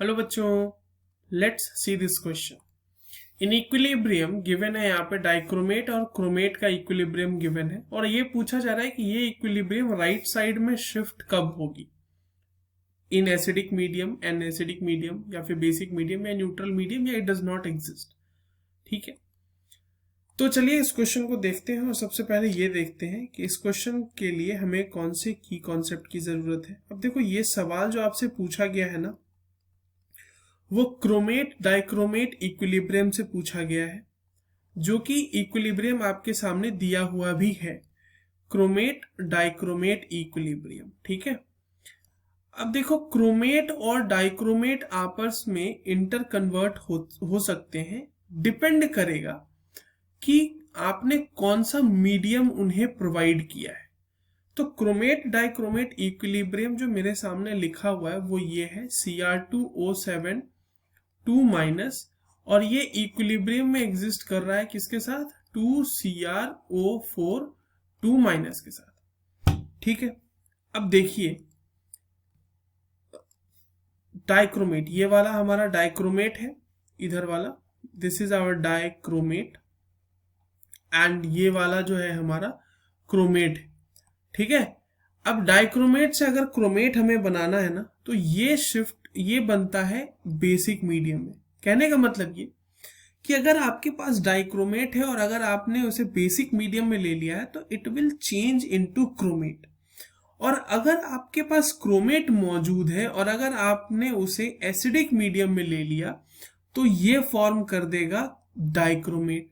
Hello बच्चों, let's see this question. In equilibrium given है, यहाँ पे डाइक्रोमेट और क्रोमेट का इक्विलिब्रियम गिवन है और ये पूछा जा रहा है कि ये इक्विलिब्रियम राइट साइड में शिफ्ट कब होगी, in acidic medium, an acidic medium या फिर बेसिक मीडियम या न्यूट्रल मीडियम, या इट डज नॉट एग्जिस्ट। ठीक है, तो चलिए इस क्वेश्चन को देखते हैं और सबसे पहले ये देखते हैं कि इस क्वेश्चन के लिए हमें कौन से की कॉन्सेप्ट की जरूरत है। अब देखो, ये सवाल जो आपसे पूछा गया है ना, वो क्रोमेट डाइक्रोमेट इक्विलिब्रियम से पूछा गया है, जो कि इक्विलिब्रियम आपके सामने दिया हुआ भी है, क्रोमेट डाइक्रोमेट इक्विलिब्रियम। ठीक है, अब देखो, क्रोमेट और डाइक्रोमेट आपस में इंटर कन्वर्ट हो सकते हैं, डिपेंड करेगा कि आपने कौन सा मीडियम उन्हें प्रोवाइड किया है। तो क्रोमेट डाइक्रोमेट इक्विलिब्रियम जो मेरे सामने लिखा हुआ है वो ये है Cr2O7 2 माइनस, और ये इक्विलिब्रियम में एग्जिस्ट कर रहा है किसके साथ, 2Cr O4 2 माइनस के साथ। ठीक है, अब देखिए डाइक्रोमेट, ये वाला हमारा डाइक्रोमेट है, इधर वाला this is our dichromate, and ये वाला जो है हमारा क्रोमेट है। ठीक है, अब डाइक्रोमेट से अगर क्रोमेट हमें बनाना है ना, तो ये बनता है बेसिक मीडियम में। कहने का मतलब ये कि अगर आपके पास डाइक्रोमेट है और अगर आपने उसे बेसिक मीडियम में ले लिया है तो it will change into chromate, और अगर आपके पास क्रोमेट मौजूद है और अगर आपने उसे एसिडिक मीडियम में ले लिया तो ये फॉर्म कर देगा डाइक्रोमेट।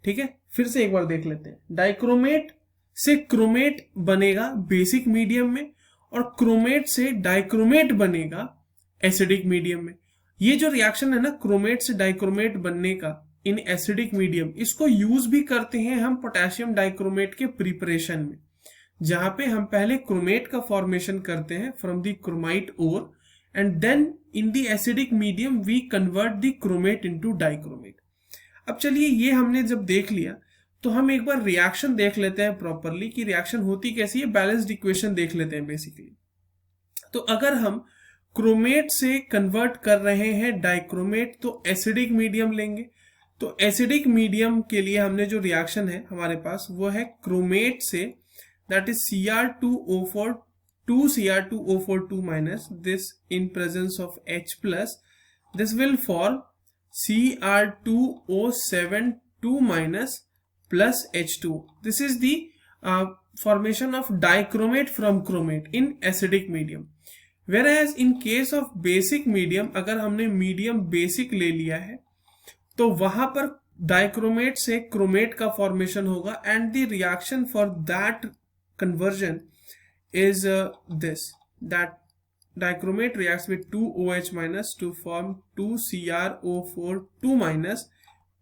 ठीक है, फिर से एक बार देख लेते हैं। डाइक्रोमेट से क्रोमेट बनेगा बेसिक मीडियम में और क्रोमेट से डाइक्रोमेट बनेगा एसिडिक मीडियम में। ये जो रिएक्शन है ना क्रोमेट से डाइक्रोमेट बनने का इन एसिडिक मीडियम, इसको यूज भी करते हैं हम पोटेशियम डाइक्रोमेट के प्रिपरेशन में, जहां पे हम पहले क्रोमेट का फॉर्मेशन करते हैं from the chromite ore, and then in the acidic medium we convert the chromate into dichromate. अब चलिए, ये हमने जब देख लिया तो हम एक बार रिएक्शन देख लेते हैं प्रॉपरली कि रिएक्शन होती कैसी है। बैलेंस्ड इक्वेशन देख लेते हैं बेसिकली। तो अगर हम क्रोमेट से कन्वर्ट कर रहे हैं डाइक्रोमेट तो एसिडिक मीडियम लेंगे। तो एसिडिक मीडियम के लिए हमने जो रिएक्शन है हमारे पास वो है क्रोमेट से, that is Cr2O4 2Cr2O4 2 minus, this in presence of H plus, this will form Cr2O7 2 minus plus H2. This is the formation of dichromate from chromate in acidic medium. Whereas in case of basic medium, अगर हमने medium basic ले लिया है तो वहां पर dichromate से chromate का फॉर्मेशन होगा, and the reaction for that conversion is this, that dichromate reacts with 2OH minus to form 2CrO4 2 minus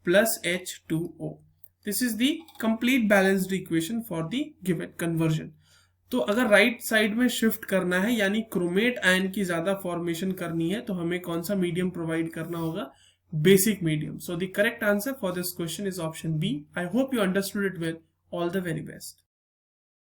plus H2O. This is the complete balanced equation for the given conversion. तो अगर right side में shift करना है यानी chromate ion की ज्यादा formation करनी है तो हमें कौन सा मीडियम प्रोवाइड करना होगा, basic medium. So the correct answer for this question is option B. I hope you understood it well. All the very best.